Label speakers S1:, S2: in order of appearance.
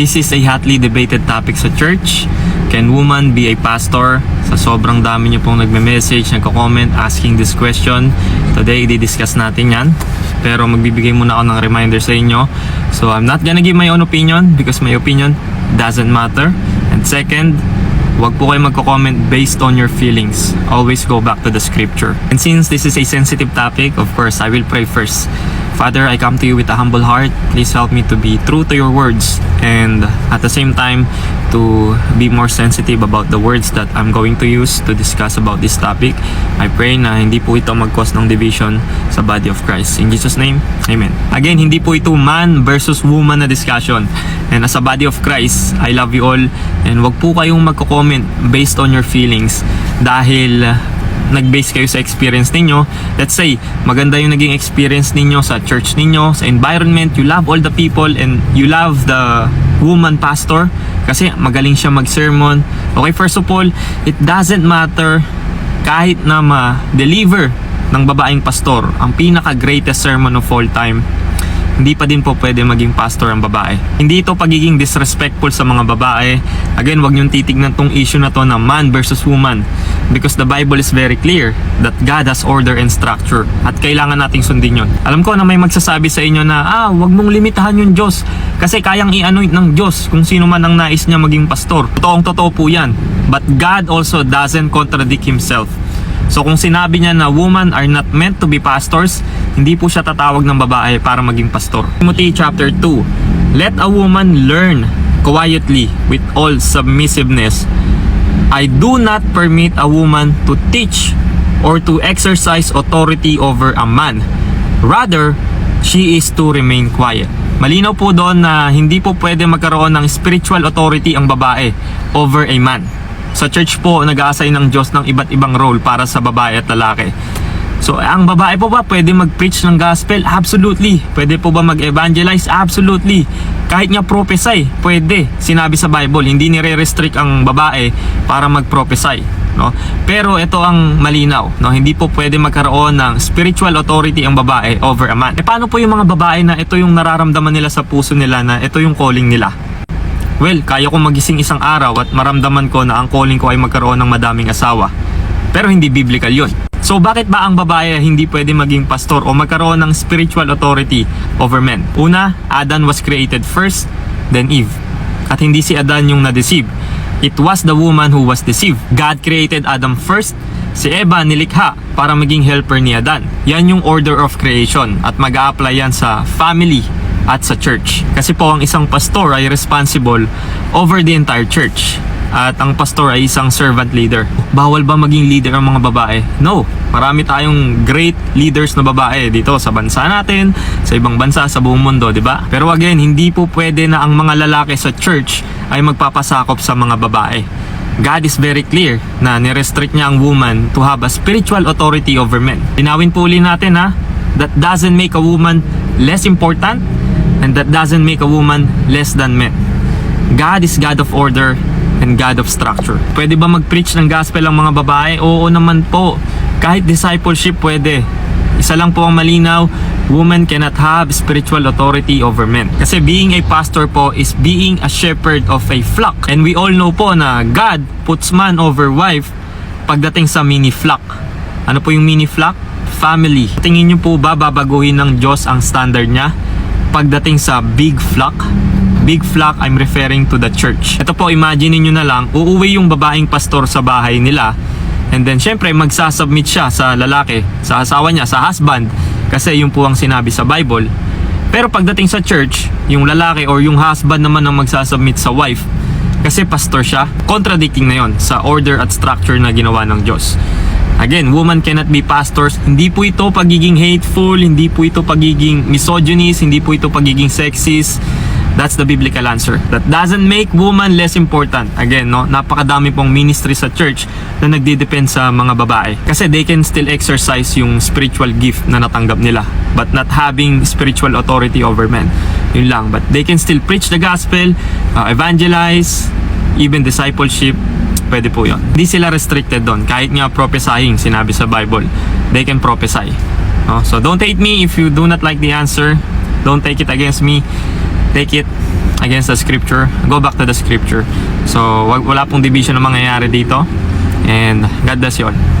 S1: This is a hotly debated topic sa church. Can woman be a pastor? Sa sobrang dami niyo pong nagme-message, nagko-comment, asking this question. Today, i-discuss natin yan. Pero magbibigay muna ako ng reminder sa inyo. So, I'm not gonna give my own opinion because my opinion doesn't matter. And second, wag po kayo magko-comment based on your feelings. Always go back to the scripture. And since this is a sensitive topic, of course, I will pray first. Father, I come to you with a humble heart. Please help me to be true to your words and at the same time to be more sensitive about the words that I'm going to use to discuss about this topic. I pray na hindi po ito mag-cause ng division sa body of Christ. In Jesus' name, Amen. Again, hindi po ito man versus woman na discussion. And as a body of Christ, I love you all and wag po kayong magko-comment based on your feelings dahil nag-base kayo sa experience ninyo. Let's say, maganda yung naging experience ninyo sa church ninyo, sa environment, you love all the people and you love the woman pastor kasi magaling siya mag-sermon. Okay, first of all, it doesn't matter kahit na ma-deliver ng babaeng pastor ang pinaka-greatest sermon of all time, hindi pa din po pwede maging pastor ang babae. Hindi ito pagiging disrespectful sa mga babae. Again, wag niyong titignan tong issue na to na man versus woman because the Bible is very clear that God has order and structure at kailangan nating sundin yun. Alam ko na may magsasabi sa inyo na wag mong limitahan yung Diyos kasi kayang i-anoint ng Diyos kung sino man ang nais niya maging pastor. Totoong-totoo po yan. But God also doesn't contradict Himself. So kung sinabi niya na women are not meant to be pastors, hindi po siya tatawag ng babae para maging pastor. Timothy chapter 2, let a woman learn quietly with all submissiveness. I do not permit a woman to teach or to exercise authority over a man. Rather, she is to remain quiet. Malinaw po doon na hindi po pwede magkaroon ng spiritual authority ang babae over a man. Sa church po, nag-a-assign ng Diyos ng iba't ibang role para sa babae at lalaki. So, ang babae po ba pwede mag-preach ng gospel? Absolutely. Pwede po ba mag-evangelize? Absolutely. Kahit nga prophesy, pwede. Sinabi sa Bible, hindi nire-restrict ang babae para mag-prophesy. No? Pero ito ang malinaw. No? Hindi po pwede magkaroon ng spiritual authority ang babae over a man. Paano po yung mga babae na ito yung nararamdaman nila sa puso nila na ito yung calling nila? Well, kaya kong magising isang araw at maramdaman ko na ang calling ko ay magkaroon ng madaming asawa. Pero hindi biblical yun. So bakit ba ang babae hindi pwede maging pastor o magkaroon ng spiritual authority over men? Una, Adam was created first, then Eve. At hindi si Adan yung na-deceive. It was the woman who was deceived. God created Adam first, si Eva nilikha para maging helper ni Adan. Yan yung order of creation at mag-a-apply yan sa family at sa church. Kasi po ang isang pastor ay responsible over the entire church. At ang pastor ay isang servant leader. Bawal ba maging leader ang mga babae? No. Marami tayong great leaders na babae dito sa bansa natin, sa ibang bansa, sa buong mundo, di ba? Pero again, hindi po pwede na ang mga lalaki sa church ay magpapasakop sa mga babae. God is very clear na nirestrict niya ang woman to have a spiritual authority over men. Linawin po ulit natin that doesn't make a woman less important and that doesn't make a woman less than men. God is God of order and God of structure. Pwede ba mag-preach ng gospel ang mga babae? Oo naman po. Kahit discipleship pwede. Isa lang po ang malinaw, women cannot have spiritual authority over men. Kasi being a pastor po is being a shepherd of a flock. And we all know po na God puts man over wife pagdating sa mini flock. Ano po yung mini flock? Family. Tingin nyo po ba babaguhin ng Diyos ang standard niya pagdating sa big flock? Big flock, I'm referring to the church. Ito po, imagine niyo na lang, uuwi yung babaeng pastor sa bahay nila and then syempre magsasubmit siya sa lalaki, sa asawa niya, sa husband kasi yun po ang sinabi sa Bible. Pero pagdating sa church, yung lalaki or yung husband naman ang magsasubmit sa wife kasi pastor siya. Contradicting na yon sa order at structure na ginawa ng Diyos. Again, woman cannot be pastors. Hindi po ito pagiging hateful, hindi po ito pagiging misogynist, hindi po ito pagiging sexist. That's the biblical answer. That doesn't make woman less important. Again, no, napakadami pong ministry sa church na nagdidepend sa mga babae. Kasi they can still exercise yung spiritual gift na natanggap nila, but not having spiritual authority over men. Yun lang. But they can still preach the gospel, evangelize, even discipleship. Pwede po yun. Hindi sila restricted doon. Kahit nga prophesying, sinabi sa Bible, they can prophesy. So don't hate me if you do not like the answer. Don't take it against me. Take it against the scripture, go back to the scripture. So wala pong division na mangyayari dito. And God bless you all.